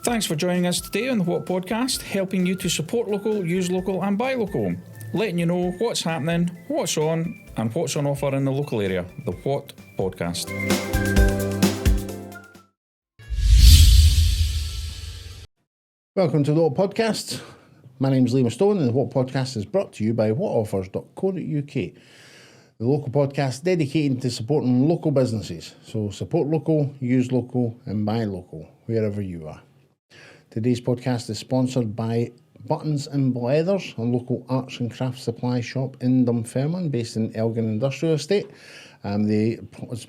Thanks for joining us today on the What Podcast, helping you to support local, use local and buy local. Letting you know what's happening, what's on and what's on offer in the local area. The What Podcast. Welcome to the What Podcast. My name's Liam Stone and the What Podcast is brought to you by whatoffers.co.uk. The local podcast dedicated to supporting local businesses. So support local, use local and buy local, wherever you are. Today's podcast is sponsored by Buttons and Leathers, a local arts and crafts supply shop in Dunfermline based in Elgin Industrial Estate. They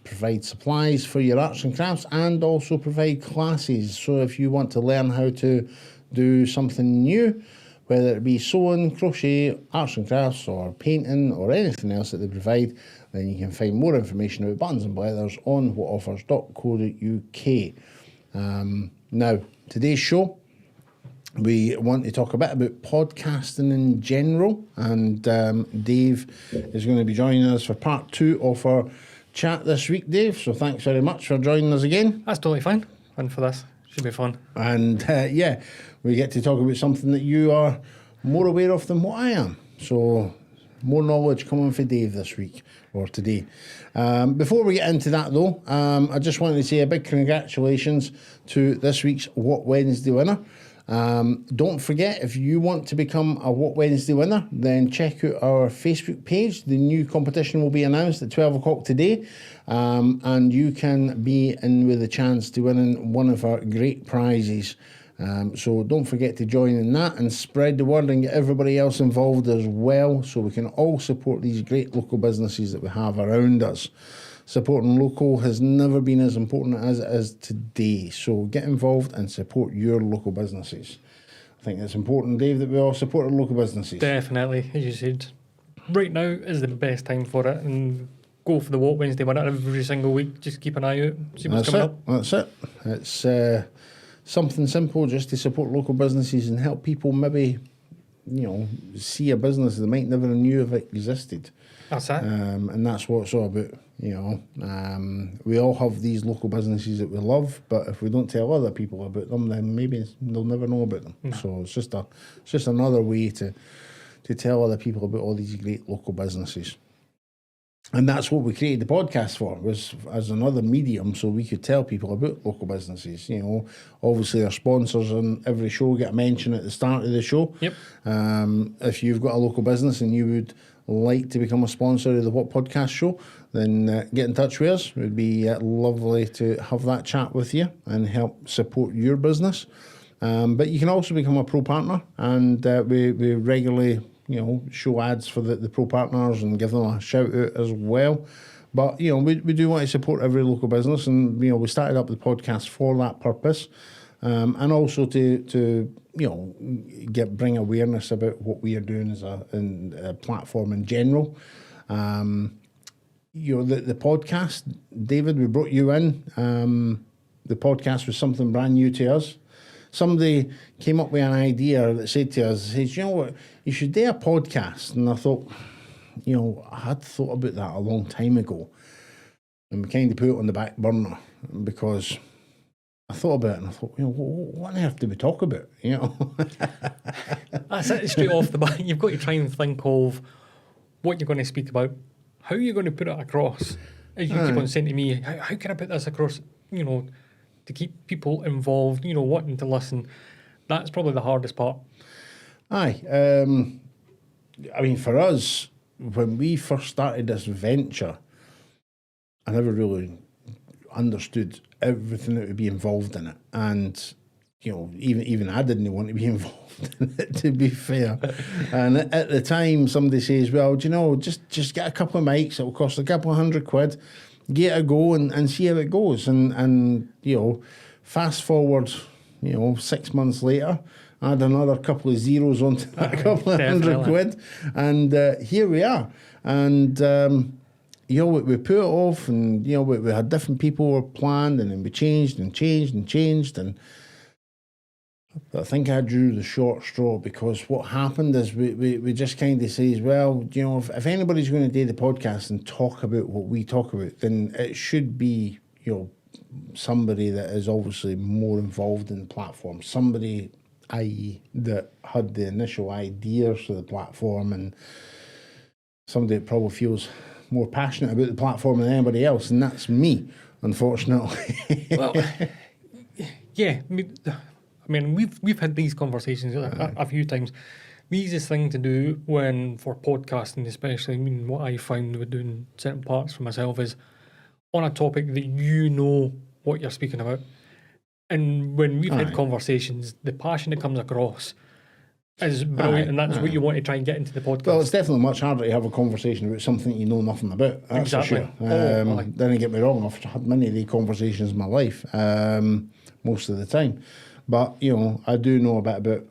provide supplies for your arts and crafts and also provide classes. So if you want to learn how to do something new, whether it be sewing, crochet, arts and crafts or painting or anything else that they provide, then you can find more information about Buttons and Leathers on whatoffers.co.uk. Now, today's show, we want to talk a bit about podcasting in general, and Dave is going to be joining us for part 2 of our chat this week, Dave. So thanks very much for joining us again. That's totally fine. Fun for this. Should be fun. And we get to talk about something that you are more aware of than what I am. So more knowledge coming for Dave this week or today. Before we get into that though, I just wanted to say a big congratulations to this week's What Wednesday winner. Don't forget, if you want to become a What Wednesday winner, then check out our Facebook page. The new competition will be announced at 12 o'clock today, and you can be in with a chance to win one of our great prizes. So don't forget to join in that and spread the word and get everybody else involved as well, so we can all support these great local businesses that we have around us. Supporting local has never been as important as it is today. So get involved and support your local businesses. I think it's important, Dave, that we all support our local businesses. Definitely, as you said. Right now is the best time for it, and go for the What Wednesday winner every single week. Just keep an eye out, see what's coming up. That's it. It's something simple just to support local businesses and help people maybe, see a business they might never knew if it existed. That's it. And that's what it's all about. We all have these local businesses that we love, but if we don't tell other people about them, then maybe they'll never know about them. No. So it's just another way to tell other people about all these great local businesses. And that's what we created the podcast for, was as another medium so we could tell people about local businesses. Obviously our sponsors on every show get a mention at the start of the show. Yep. If you've got a local business and you would like to become a sponsor of the What Podcast show, then get in touch with us. It would be lovely to have that chat with you and help support your business. But you can also become a pro partner, and we regularly show ads for the pro partners and give them a shout out as well. But we do want to support every local business, and we started up the podcast for that purpose, and also to bring awareness about what we are doing as a platform in general. The podcast, David, we brought you in. The podcast was something brand new to us. Somebody came up with an idea that said to us, you know what, you should do a podcast. And I thought, I had thought about that a long time ago. And we kind of put it on the back burner because I thought about it and I thought, what on earth do we talk about? That's it, straight off the bat. You've got to try and think of what you're going to speak about, how you're going to put it across. As you keep on saying to me, how can I put this across, to keep people involved, wanting to listen. That's probably the hardest part. Aye. For us, when we first started this venture, I never really understood everything that would be involved in it. And, even I didn't want to be involved in it, to be fair. And at the time, somebody says, well, just get a couple of mics. It'll cost a couple of £100. Get a go and see how it goes. And fast forward, 6 months later, add another couple of zeros onto that couple of £100. And here we are. And, we put it off and, we had different people were planned and then we changed. And I think I drew the short straw because what happened is we just kind of says, well, if anybody's going to do the podcast and talk about what we talk about, then it should be, somebody that is obviously more involved in the platform, somebody, i.e., that had the initial ideas for the platform, and somebody that probably feels more passionate about the platform than anybody else, and that's me, unfortunately. Well, yeah, I mean, we've had these conversations a few times. The easiest thing to do for podcasting, especially, I mean, what I found with doing certain parts for myself is on a topic that you know what you're speaking about. And when we've had conversations, the passion that comes across is brilliant, and that's what you want to try and get into the podcast. Well, it's definitely much harder to have a conversation about something you know nothing about. That's Exactly. for sure. Don't get me wrong, I've had many of these conversations in my life, most of the time. But, I do know a bit about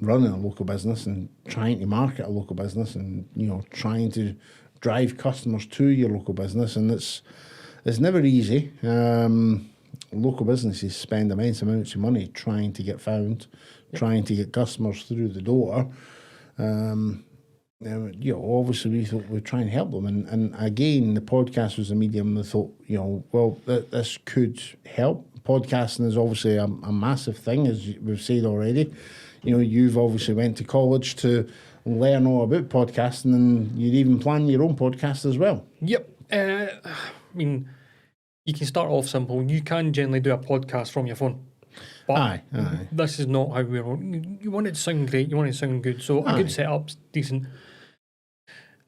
running a local business and trying to market a local business and, trying to drive customers to your local business. And it's never easy. Local businesses spend immense amounts of money trying to get found, trying to get customers through the door. Obviously we thought we'd try and help them. And again, the podcast was a medium that thought, this could help. Podcasting is obviously a massive thing, as we've said already. You've obviously went to college to learn all about podcasting, and you'd even plan your own podcast as well. Yep. I mean, you can start off simple. You can generally do a podcast from your phone. But Aye. this is not how we're on. You want it to sound great. You want it to sound good. So a good setup's decent.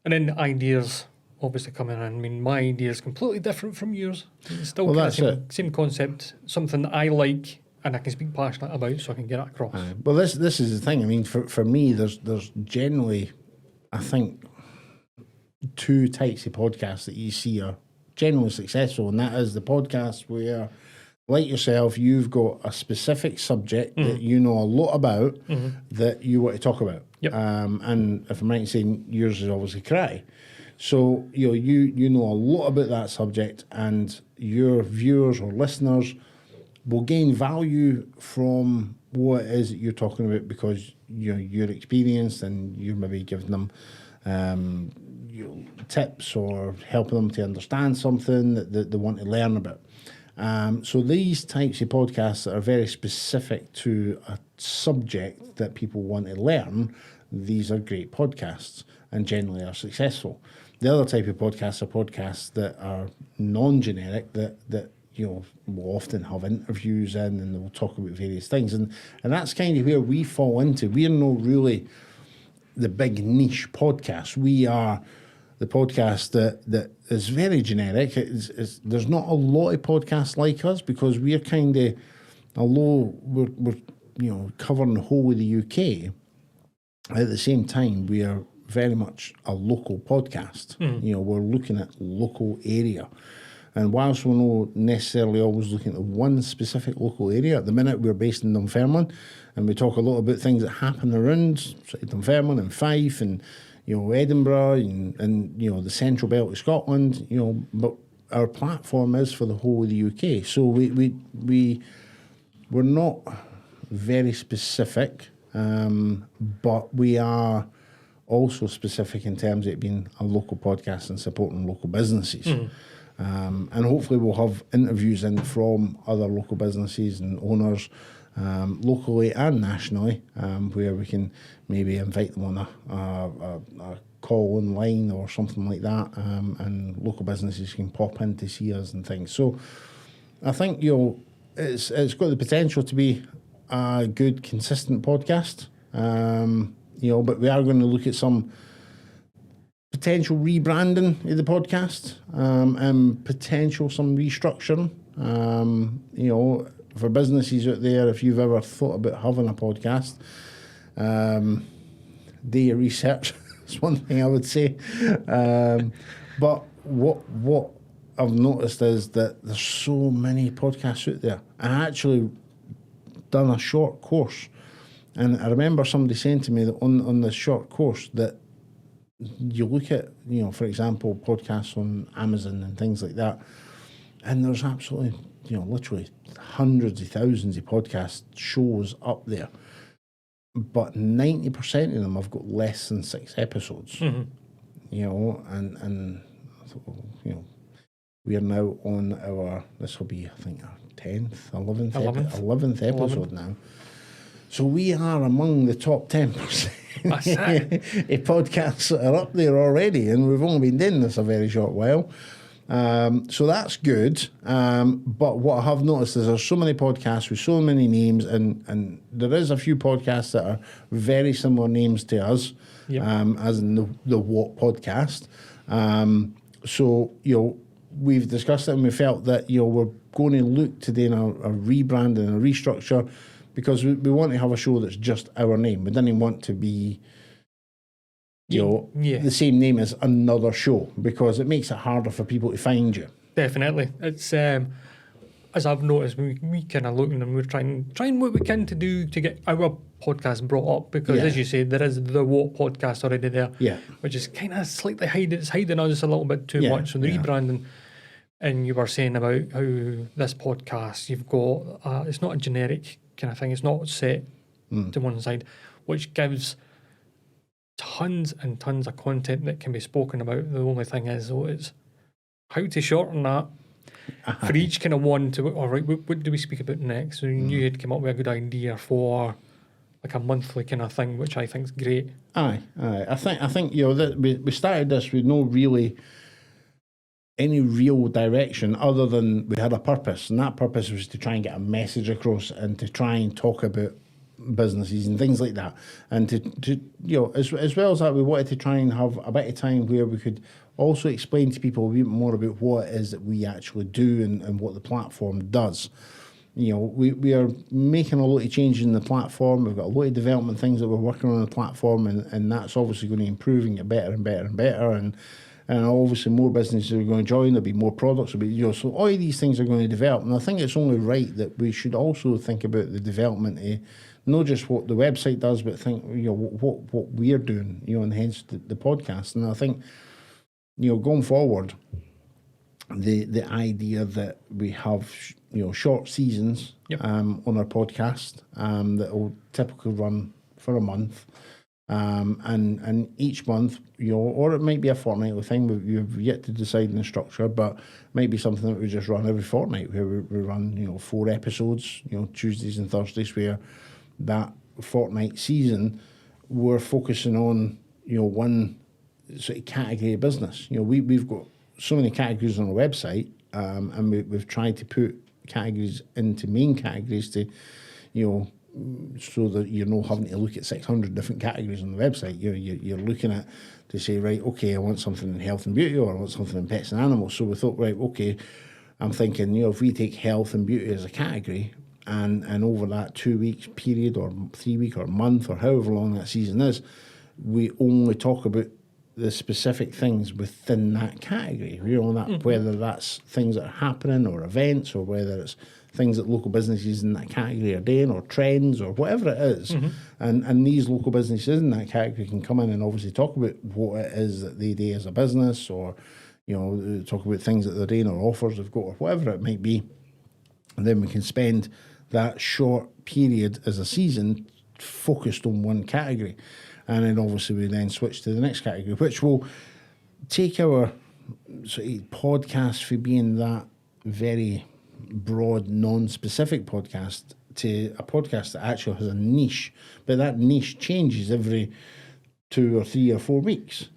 And then the ideas obviously coming in. I mean, my idea is completely different from yours. It's still same concept, something that I like and I can speak passionate about, so I can get it across. Well, this is the thing. I mean, for me, there's generally, I think, two types of podcasts that you see are generally successful, and that is the podcast where, like yourself, you've got a specific subject that you know a lot about that you want to talk about. Yep. And if I'm right in saying, yours is obviously karate. So you know a lot about that subject, and your viewers or listeners will gain value from what it is that you're talking about because you're experienced and you're maybe giving them tips or helping them to understand something that they want to learn about. So these types of podcasts that are very specific to a subject that people want to learn, these are great podcasts and generally are successful. The other type of podcasts are podcasts that are non-generic, that will often have interviews in and they'll talk about various things. And that's kind of where we fall into. We're not really the big niche podcast. We are the podcast that is very generic. There's not a lot of podcasts like us because we're kind of, although we're covering the whole of the UK, at the same time we are very much a local podcast. We're looking at local area. And whilst we're not necessarily always looking at one specific local area, at the minute we're based in Dunfermline, and we talk a lot about things that happen around Dunfermline and Fife and Edinburgh and the central belt of Scotland. But our platform is for the whole of the UK. So we're not very specific, but we are also specific in terms of it being a local podcast and supporting local businesses. And hopefully we'll have interviews in from other local businesses and owners, locally and nationally, where we can maybe invite them on a call online or something like that, and local businesses can pop in to see us and things. So I think it's got the potential to be a good, consistent podcast. But we are going to look at some potential rebranding of the podcast, and potential some restructuring. For businesses out there, if you've ever thought about having a podcast, do your research. That's one thing I would say. But what I've noticed is that there's so many podcasts out there. I actually done a short course, and I remember somebody saying to me that on this short course that you look at, for example, podcasts on Amazon and things like that, and there's absolutely, literally hundreds of thousands of podcast shows up there, but 90% of them have got less than 6 episodes. And I thought, We are now on this will be, I think, our 10th, 11th, 11th episode now. So we are among the top 10% That's it. of podcasts that are up there already, and we've only been doing this a very short while. So that's good. But what I have noticed is there's so many podcasts with so many names, and there is a few podcasts that are very similar names to us, Yep. as in the What Podcast. So, we've discussed it and we felt that, we're going to look to doing a rebrand and a restructure, because we want to have a show that's just our name. We didn't want to be, the same name as another show, because it makes it harder for people to find you. Definitely. It's as I've noticed, we kind of looking and we're trying what we can to do to get our podcast brought up, because as you say, there is the What Podcast already there, which is kind of slightly hiding us a little bit too much. So the rebranding, and you were saying about how this podcast, you've got it's not a generic kind of thing, it's not set to one side, which gives tons and tons of content that can be spoken about. The only thing is, though, it's how to shorten that for each kind of one to, all right, what do we speak about next? So you had come up with a good idea for like a monthly kind of thing, which I think is great. Aye. I think that we started this with no really any real direction other than we had a purpose, and that purpose was to try and get a message across and to try and talk about businesses and things like that, and to as well as that, we wanted to try and have a bit of time where we could also explain to people a bit more about what it is that we actually do and what the platform does. We are making a lot of changes in the platform. We've got a lot of development things that we're working on the platform, and that's obviously going to improve and get better and better and better, and obviously more businesses are going to join. There'll be more products. So all of these things are going to develop, and I think it's only right that we should also think about the development of not just what the website does, but think what we're doing, and hence the podcast. And I think going forward, the idea that we have short seasons on our podcast that will typically run for a month. And each month, or it might be a fortnightly thing. We've yet to decide on the structure, but it might be something that we just run every fortnight, where we run 4 episodes, Tuesdays and Thursdays, where that fortnight season we're focusing on one sort of category of business. We've got so many categories on our website, and we've tried to put categories into main categories to so that you're not having to look at 600 different categories on the website. You're looking at to say, right, okay, I want something in health and beauty, or I want something in pets and animals. So we thought, right, okay, I'm thinking, if we take health and beauty as a category, and over that 2 weeks period, or 3 week or month, or however long that season is, we only talk about the specific things within that category. Whether that's things that are happening, or events, or whether it's things that local businesses in that category are doing, or trends, or whatever it is. And these local businesses in that category can come in and obviously talk about what it is that they do as a business, or talk about things that they're doing, or offers they've got, or whatever it might be. And then we can spend that short period as a season focused on one category. And then obviously we then switch to the next category, which will take our sort of podcast for being that very broad, non-specific podcast to a podcast that actually has a niche, but that niche changes every 2 or 3 or 4 weeks.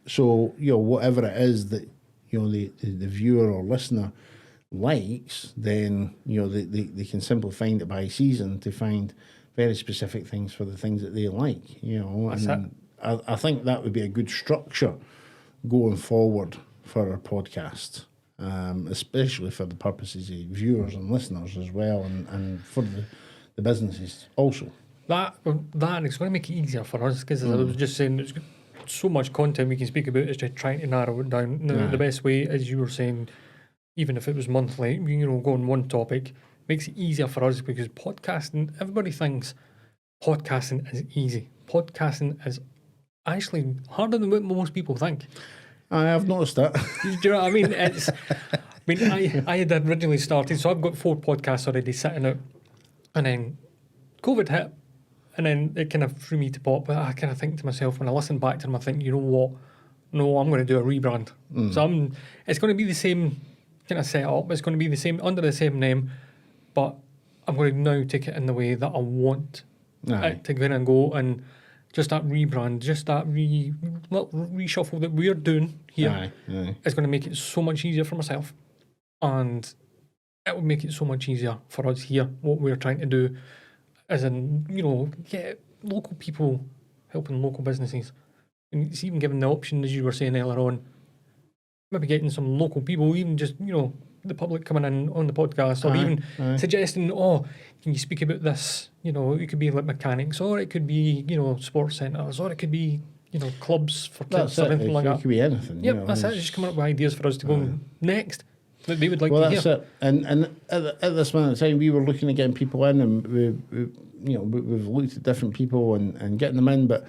So whatever it is that the viewer or listener likes, then they can simply find it by season to find very specific things for the things that they like. I think that would be a good structure going forward for our podcast. Especially for the purposes of viewers and listeners as well, and for the businesses also. That it's going to make it easier for us, because as I was just saying, there's so much content we can speak about. It's just trying to narrow it down. The best way, as you were saying, even if it was monthly, go on one topic, makes it easier for us, because podcasting, everybody thinks podcasting is easy. Podcasting is actually harder than what most people think. I have noticed that. Do you know what I mean? I had originally started, so I've got 4 podcasts already sitting out, and then COVID hit, and then it kind of threw me to pop. But I kind of think to myself, when I listen back to them, I think, you know what? no, I'm going to do a rebrand. So it's going to be the same kind of setup. It's going to be the same under the same name, but I'm going to now take it in the way that I want it to go in and go, and just that rebrand, just that reshuffle that we're doing here is going to make it so much easier for myself, and it will make it so much easier for us here. What we're trying to do, as in, get local people helping local businesses. And it's even given the option, as you were saying earlier on, maybe getting some local people, even just, the public coming in on the podcast, or even suggesting, can you speak about this? It could be like mechanics, or it could be, sports centres, or it could be, clubs for kids, or anything like that. It could be anything. Yep, that's it. Just coming up with ideas for us to go next that they would like to hear. Well, that's it. And at this moment in time, we were looking at getting people in, and we've looked at different people and getting them in, but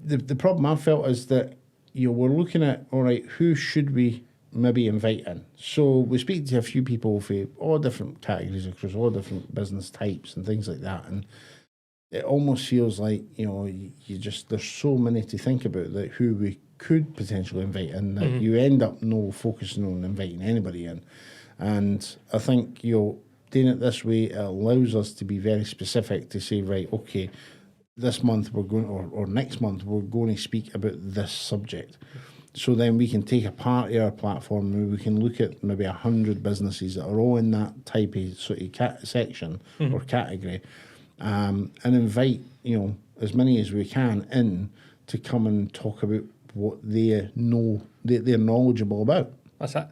the problem I felt is that we're looking at, all right, who should we maybe invite in? So we speak to a few people for all different categories across all different business types and things like that, and it almost feels like there's so many to think about that who we could potentially invite in that you end up no focusing on inviting anybody in. And I think doing it this way, it allows us to be very specific to say, right, okay, this month we're going, or next month we're going to speak about this subject. So then we can take a part of our platform and we can look at maybe 100 businesses that are all in that type of sort of section or category, and invite as many as we can in to come and talk about what they know, they're knowledgeable about. That's it.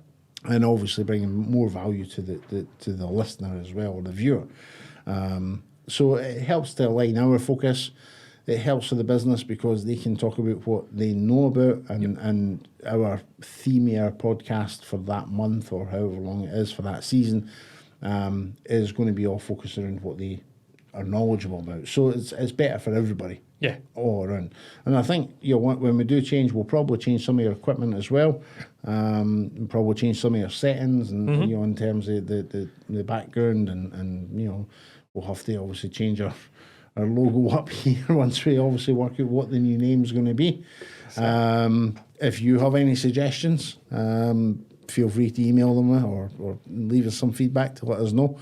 And obviously bringing more value to the listener as well, or the viewer. So it helps to align our focus. It helps for the business because they can talk about what they know about, and our theme of our podcast for that month or however long it is for that season is going to be all focused around what they are knowledgeable about. So it's better for everybody. Yeah. All around. And I think when we do change, we'll probably change some of your equipment as well. Probably change some of your settings and in terms of the background and we'll have to obviously change our logo up here once we obviously work out what the new name's going to be. If you have any suggestions, feel free to email them or leave us some feedback to let us know.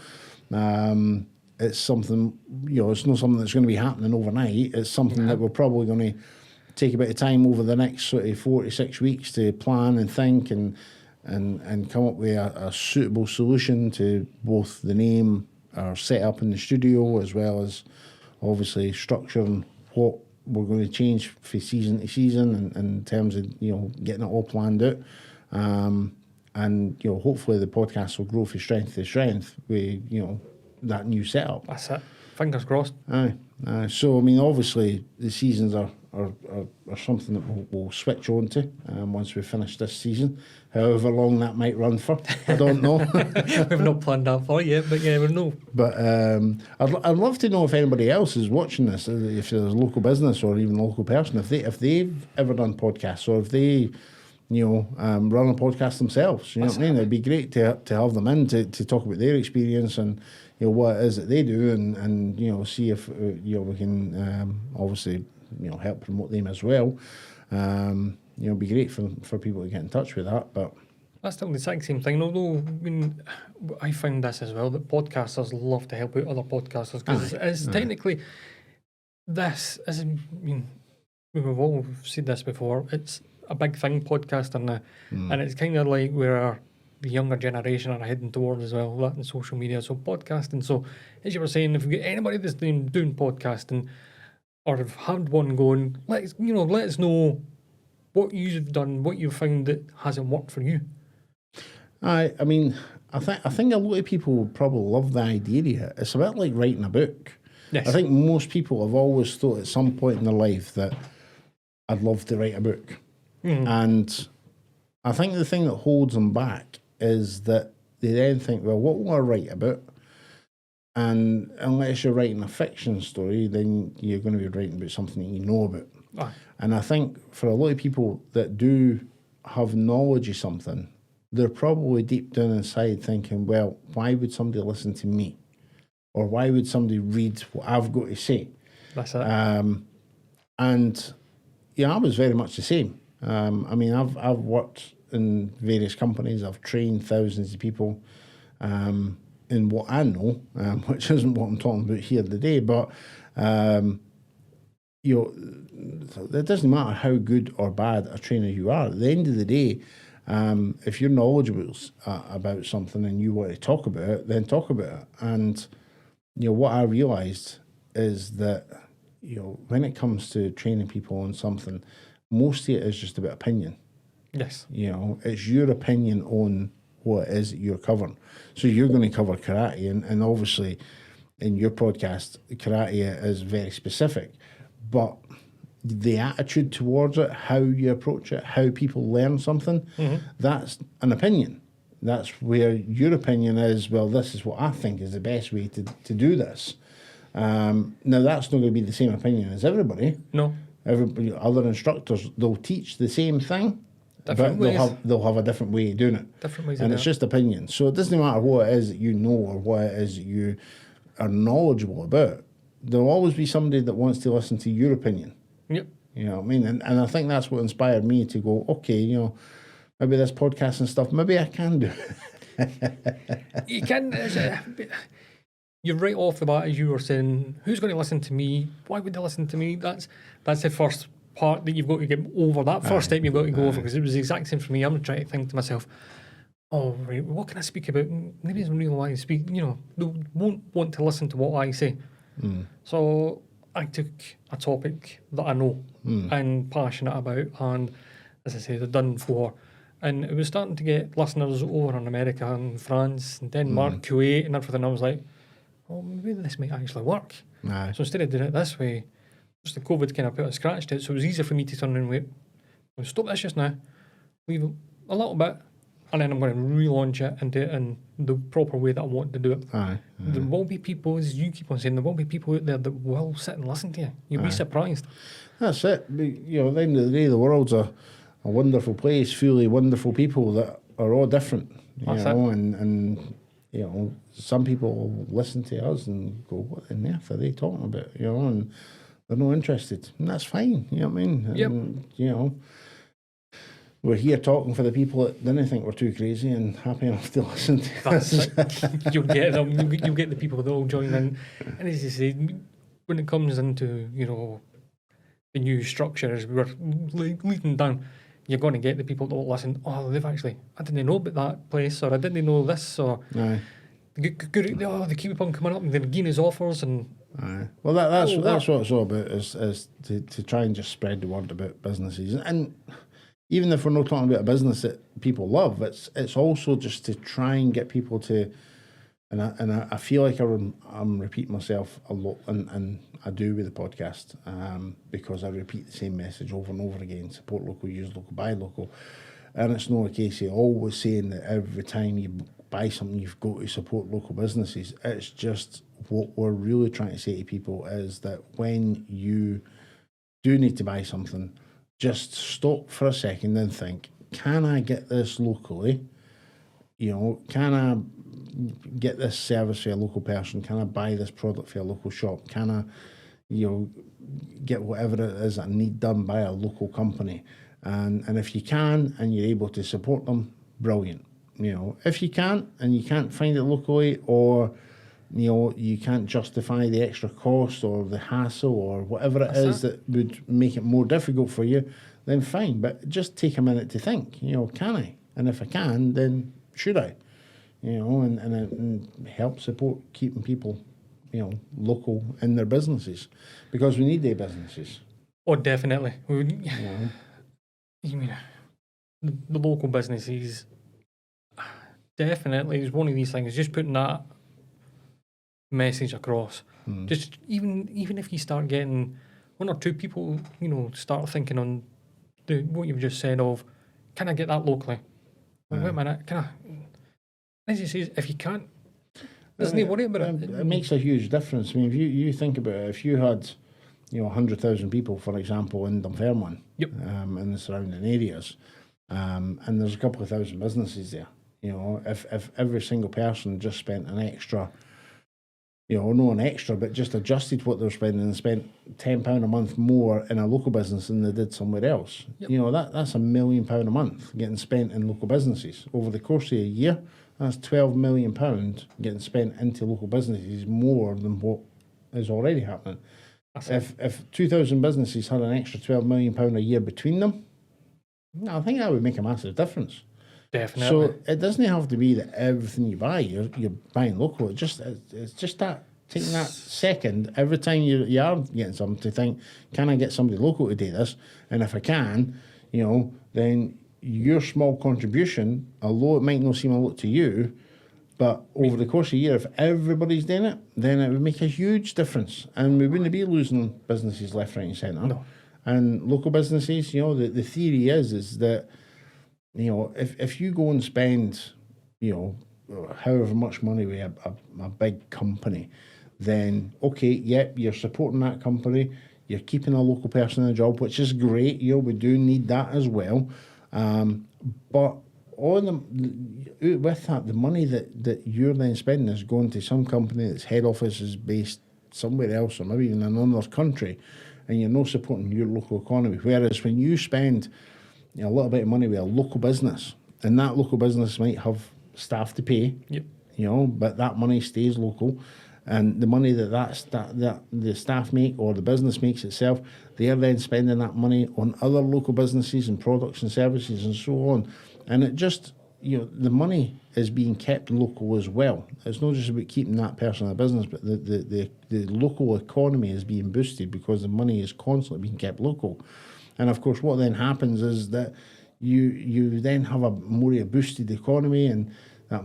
It's something, it's not something that's going to be happening overnight. It's something that we're probably going to take a bit of time over the next sort of 4 to 6 weeks to plan and think and come up with a suitable solution to both the name, our setup in the studio, as well as obviously structuring what we're going to change from season to season and in terms of getting it all planned out. And hopefully the podcast will grow from strength to strength with that new setup. That's it. Fingers crossed. Aye. So I mean, obviously the seasons are something that we'll switch on to once we finish this season. However long that might run for, I don't know. We've not planned that for yet, but yeah, we'll know. But I'd love to know if anybody else is watching this, if there's a local business or even a local person, if they've ever done podcasts, or if they run a podcast themselves. You know what I mean? It'd be great to have them in to talk about their experience and what it is that they do, and see if we can obviously help promote them as well. It'd be great for people to get in touch with that. But that's still the exact same thing. Although I found this as well, that podcasters love to help out other podcasters, because it's technically this. We've all said this before. It's a big thing, podcasting now, and it's kind of like where the younger generation are heading towards as well, that and social media. So podcasting. So as you were saying, if you get anybody that's doing podcasting or have had one going, let us know what you've done, what you've found that hasn't worked for you. I think a lot of people would probably love the idea of it. It's a bit like writing a book. Yes. I think most people have always thought at some point in their life that I'd love to write a book. And I think the thing that holds them back is that they then think, well, what will I write about? And unless you're writing a fiction story, then you're going to be writing about something that you know about. And I think for a lot of people that do have knowledge of something, they're probably deep down inside thinking, well, why would somebody listen to me? Or why would somebody read what I've got to say? That's it. And I was very much the same. I mean, I've worked in various companies. I've trained thousands of people in what I know, which isn't what I'm talking about here today. But you know, it doesn't matter how good or bad a trainer you are. At the end of the day, if you're knowledgeable about something and you want to talk about it, then talk about it. And you know what I realised is that, you know, when it comes to training people on something, most of it is just about opinion. Yes. You know, it's your opinion on what it is that you're covering. So you're going to cover karate, and obviously in your podcast, karate is very specific, but the attitude towards it, how you approach it, how people learn something, that's an opinion. That's where your opinion is, well, this is what I think is the best way to do this. Now, that's not going to be the same opinion as everybody. No. Everybody, other instructors, they'll teach the same thing, Different but ways. they'll have a different way of doing it. Different ways And of it's doing just opinion. So it doesn't matter what it is that you know or what it is that you are knowledgeable about. There'll always be somebody that wants to listen to your opinion. Yep. You know what I mean? And I think that's what inspired me to go, okay, you know, maybe this podcast and stuff, maybe I can do it. You can. You're right off the bat, as you were saying, who's going to listen to me? Why would they listen to me? That's the first part that you've got to get over. That first step you've got to go over, because it was the exact same for me. I'm trying to think to myself, oh, right, what can I speak about? Maybe doesn't really want to speak, you know, they won't want to listen to what I say. So I took a topic that I know and passionate about, and as I said, I've done before. And it was starting to get listeners over in America and France and Denmark, Kuwait and everything. I was like, oh, maybe this might actually work. Aye. So instead of doing it this way, just the COVID kind of put a scratch to it, so it was easier for me to turn and wait, I'll stop this just now, leave it a little bit, and then I'm going to relaunch it and do it in the proper way that I want to do it. Aye. There will be people, as you keep on saying, there will be people out there that will sit and listen to you. You'll be surprised. That's it. You know, at the end of the day, the world's a wonderful place, full of wonderful people that are all different. You That's know, and you know, some people will listen to us and go, what on earth are they talking about? You know, and they're not interested. And that's fine, you know what I mean? Yep. And, you know, we're here talking for the people that didn't think we're too crazy and happy enough to listen to That's us. it. You'll get them. You'll get the people that will join in. And as you say, when it comes into, you know, the new structure as we were leading down, you're going to get the people that will listen. Oh, they've actually, I didn't know about that place, or I didn't know this, or Aye. they keep on coming up and they're giving us offers, and Aye. Well, that's what it's all about, is to try and just spread the word about businesses. And even if we're not talking about a business that people love, it's also just to try and get people to, and I feel like I'm repeating myself a lot, and I do with the podcast, because I repeat the same message over and over again: support local, use local, buy local. And it's not a case of always saying that every time you buy something you've got to support local businesses. It's just what we're really trying to say to people is that when you do need to buy something, just stop for a second and think, can I get this locally? You know, can I get this service for a local person? Can I buy this product for a local shop? Can I, you know, get whatever it is I need done by a local company? And if you can and you're able to support them, brilliant. You know, if you can't and you can't find it locally, or you know, you can't justify the extra cost or the hassle or whatever it is that would make it more difficult for you, then fine. But just take a minute to think, you know, can I? And if I can, then should I? You know, and help support keeping people, you know, local in their businesses, because we need their businesses. Oh, definitely. You know? You mean the local businesses? Definitely is one of these things. Just putting that message across. Just even if you start getting one or two people, you know, start thinking on what you've just said of, can I get that locally? Wait a minute, can I? As you say, if you can't, there's no worry about it. It makes a huge difference. I mean, if you think about it, if you had, you know, 100,000 people, for example, in Dunfermline, in the surrounding areas, and there's a couple of thousand businesses there. You know, if every single person just spent an extra, no an extra, but just adjusted what they're spending and spent £10 a month more in a local business than they did somewhere else. Yep. That's £1 million a month getting spent in local businesses. Over the course of a year, that's £12 million getting spent into local businesses, more than what is already happening. If 2,000 businesses had an extra £12 million a year between them, I think that would make a massive difference. Definitely. So it doesn't have to be that everything you buy, you're buying local. It's just that taking that second every time you are getting something to think, can I get somebody local to do this? And if I can, then your small contribution, although it might not seem a lot to you, but over the course of a year, if everybody's doing it, then it would make a huge difference, and we wouldn't be losing businesses left, right, and centre. No. And local businesses, the theory is that. If you go and spend, however much money with a big company, then, okay, yep, you're supporting that company, you're keeping a local person in a job, which is great, we do need that as well. But with that, the money that you're then spending is going to some company that's head office is based somewhere else, or maybe even in another country, and you're not supporting your local economy. Whereas when you spend a little bit of money with a local business, and that local business might have staff to pay, yep. But that money stays local, and the money that the staff make or the business makes itself, they are then spending that money on other local businesses and products and services and so on, and it just the money is being kept local as well. It's not just about keeping that person in a business, but the local economy is being boosted because the money is constantly being kept local. And of course, what then happens is that you then have a more boosted economy, and that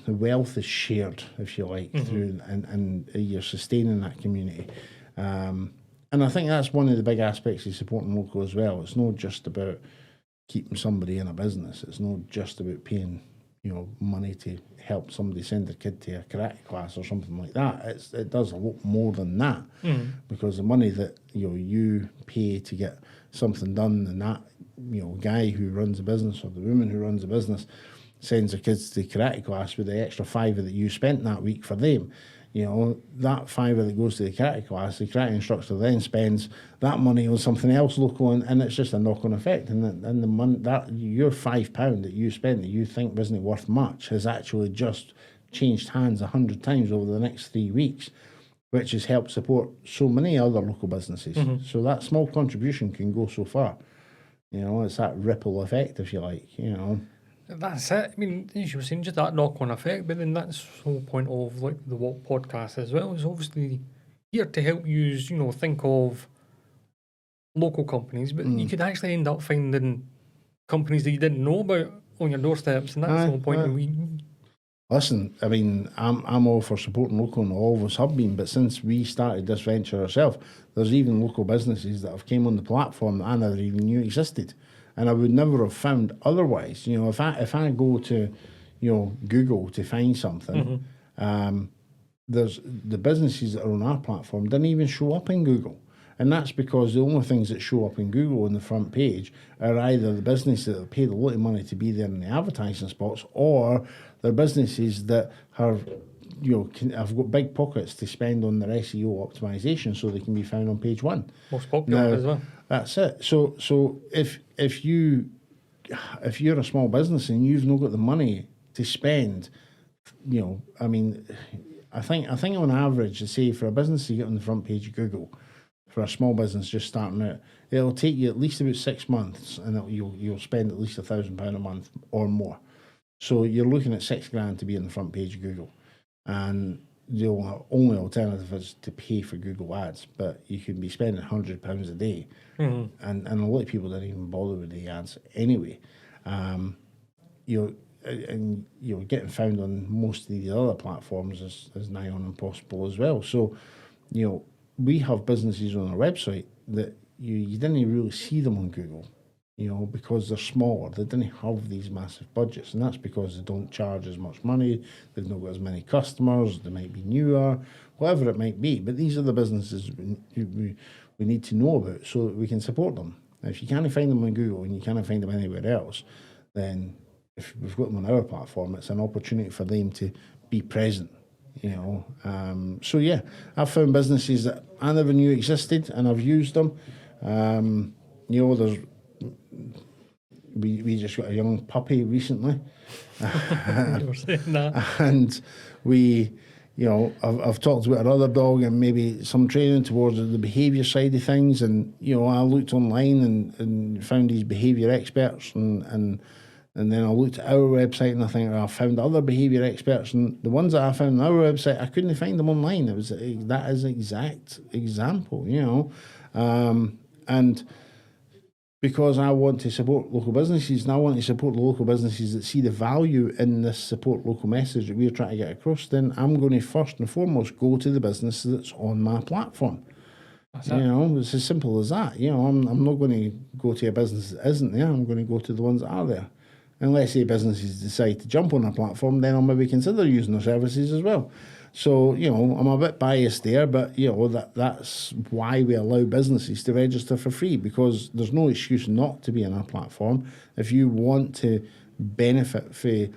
the wealth is shared, if you like, through and you're sustaining that community. And I think that's one of the big aspects of supporting local as well. It's not just about keeping somebody in a business. It's not just about paying money to help somebody send their kid to a karate class or something like that. It does a lot more than that, because the money that you pay to get something done, and that guy who runs a business or the woman who runs a business sends their kids to karate class with the extra £5 that you spent that week for them. That £5 that goes to the karate class, the karate instructor then spends that money on something else local, and it's just a knock-on effect. And the money that your £5 that you spent that you think wasn't worth much has actually just changed hands 100 times over the next 3 weeks, which has helped support so many other local businesses. So that small contribution can go so far. It's that ripple effect, if you like. That's it. I mean, as you were saying, just that knock-on effect, but then that's the whole point of the What podcast as well, is obviously here to help you, think of local companies, but you could actually end up finding companies that you didn't know about on your doorsteps, and that's the whole point. Listen, I mean, I'm all for supporting local, and I always have been, but since we started this venture ourselves, there's even local businesses that have came on the platform that I never even knew existed. And I would never have found otherwise. If I go to, Google to find something, there's the businesses that are on our platform didn't even show up in Google. And that's because the only things that show up in Google on the front page are either the businesses that have paid a lot of money to be there in the advertising spots, or they're businesses that have got big pockets to spend on their SEO optimization so they can be found on page one. Most popular as well. That's it. So if you're a small business and you've not got the money to spend, I mean, I think on average, to say for a business to get on the front page of Google, for a small business just starting out, it'll take you at least about 6 months, and you'll spend at least £1,000 a month or more. So you're looking at $6,000 to be on the front page of Google, and the only alternative is to pay for Google ads, but you can be spending £100 a day, and a lot of people don't even bother with the ads anyway. Getting found on most of the other platforms is nigh on impossible as well. So, we have businesses on our website that you didn't really see them on Google, because they're smaller. They didn't have these massive budgets, and that's because they don't charge as much money, they've not got as many customers, they might be newer, whatever it might be. But these are the businesses we need to know about so that we can support them. Now, if you can't find them on Google and you can't find them anywhere else, then if we've got them on our platform, it's an opportunity for them to be present, you know. So yeah, I've found businesses that I never knew existed, and I've used them. You know, we just got a young puppy recently, You were saying that. and we, you know, I've talked about another dog and maybe some training towards the behaviour side of things, and you know, I looked online and found these behaviour experts, and then I looked at our website and I think I found other behaviour experts, and the ones that I found on our website, I couldn't find them online. It was that is an exact example, you know, and because I want to support local businesses, and I want to support the local businesses that see the value in this support local message that we're trying to get across, then I'm going to first and foremost go to the business that's on my platform. That's You it. know, it's as simple as that. You know, I'm not going to go to a business that isn't there. I'm going to go to the ones that are there. Unless the businesses decide to jump on a platform, then I'll maybe consider using their services as well. So, you know, I'm a bit biased there, but, you know, that's why we allow businesses to register for free, because there's no excuse not to be on our platform. If you want to benefit from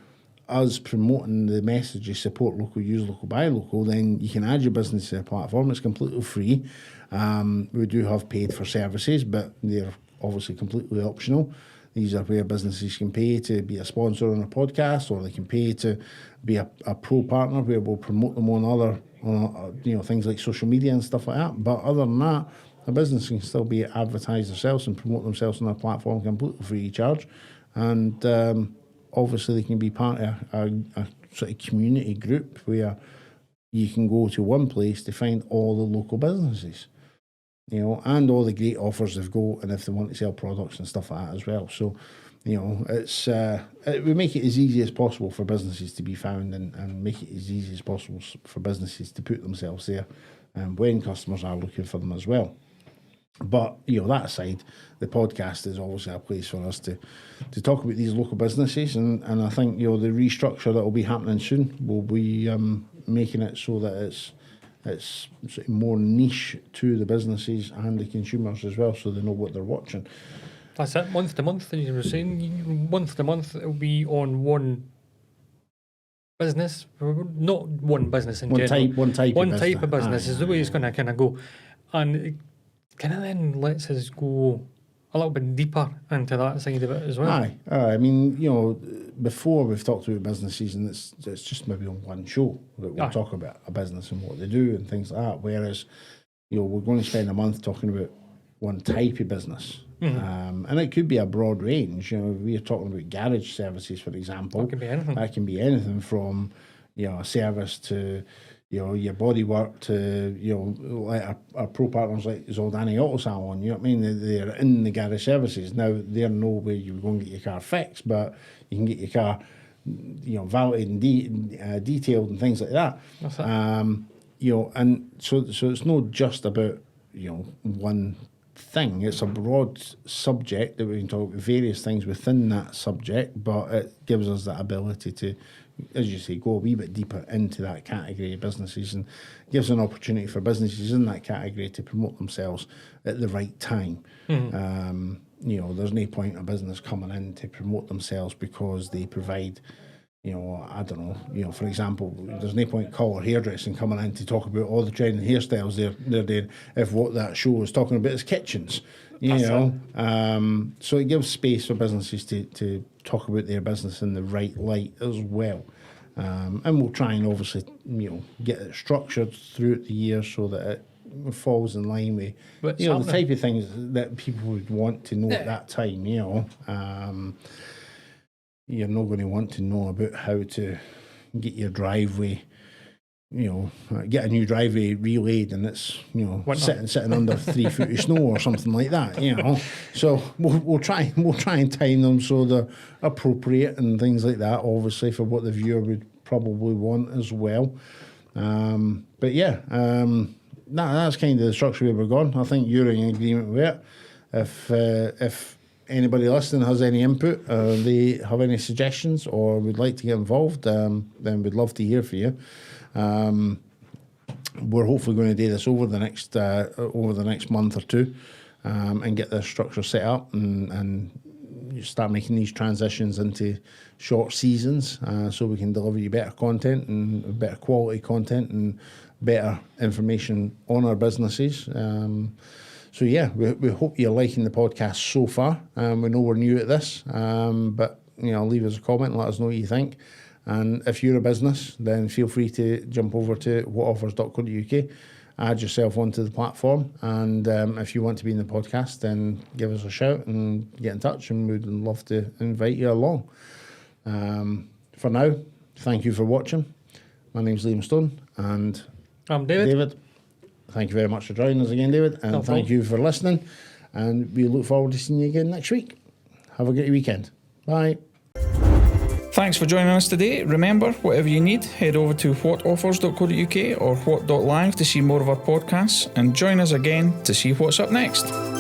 us promoting the message of support local, use local, buy local, then you can add your business to the platform. It's completely free. We do have paid for services, but they're obviously completely optional. These are where businesses can pay to be a sponsor on a podcast, or they can pay to be a pro partner where we'll promote them on other, you know, things like social media and stuff like that. But other than that, a business can still be advertise themselves and promote themselves on our platform completely free of charge. And obviously they can be part of a sort of community group where you can go to one place to find all the local businesses, you know, and all the great offers they've got, and if they want to sell products and stuff like that as well. So, you know, it's we make it as easy as possible for businesses to be found, and make it as easy as possible for businesses to put themselves there when customers are looking for them as well. But, you know, that aside, the podcast is obviously a place for us to talk about these local businesses, and I think, you know, the restructure that will be happening soon will be making it so that it's sort of more niche to the businesses and the consumers as well, so they know what they're watching. That's it. Month to month, as you were saying, month to month, it'll be on one business, not one business in general. One type of business is the way it's going to kind of go, and it kind of then lets us go a little bit deeper into that side of it as well. Aye. I mean, you know, before we've talked about businesses, and it's just maybe on one show that we'll talk about a business and what they do and things like that. Whereas, you know, we're going to spend a month talking about one type of business. Mm-hmm. And it could be a broad range. You know, we're talking about garage services, for example. That can be anything. That can be anything from, you know, a service to, you know, your body work to, you know, like our pro partners like Zoldan Auto Salon, you know what I mean? They're in the garage services. Now, they're no where you go and get your car fixed, but you can get your car, you know, valeted and detailed and things like that. That's it. You know, and so it's not just about, you know, one thing. It's a broad subject that we can talk about various things within that subject, but it gives us that ability to, as you say, go a wee bit deeper into that category of businesses, and gives an opportunity for businesses in that category to promote themselves at the right time. Mm-hmm. You know, there's no point in a business coming in to promote themselves because they provide, you know, I don't know, you know, for example, there's no point colour hairdressing coming in to talk about all the trending hairstyles they're doing if what that show is talking about is kitchens, you know. So it gives space for businesses to talk about their business in the right light as well. And we'll try and obviously, you know, get it structured throughout the year so that it falls in line with, What's you know, happening? the type of things that people would want to know at that time, you know. You're not going to want to know about how to get your driveway, you know, get a new driveway relayed and it's, you know, sitting under 3 foot of snow or something like that, you know. So we'll try and time them so they're appropriate and things like that, obviously, for what the viewer would probably want as well. But yeah, that's kind of the structure where we're going. I think you're in agreement with it. If anybody listening has any input, they have any suggestions or would like to get involved, then we'd love to hear from you. We're hopefully going to do this over the next month or two, and get the structure set up and start making these transitions into short seasons, so we can deliver you better content and better quality content and better information on our businesses. So yeah, we hope you're liking the podcast so far. We know we're new at this, but leave us a comment and let us know what you think. And if you're a business, then feel free to jump over to whatoffers.co.uk, add yourself onto the platform, and if you want to be in the podcast, then give us a shout and get in touch, and we'd love to invite you along. For now, thank you for watching. My name's Liam Stone, and I'm David. Thank you very much for joining us again, David, and thank you for listening, and we look forward to seeing you again next week. Have a great weekend. Bye. Thanks for joining us today. Remember, whatever you need, head over to whatoffers.co.uk or what.live to see more of our podcasts, and join us again to see what's up next.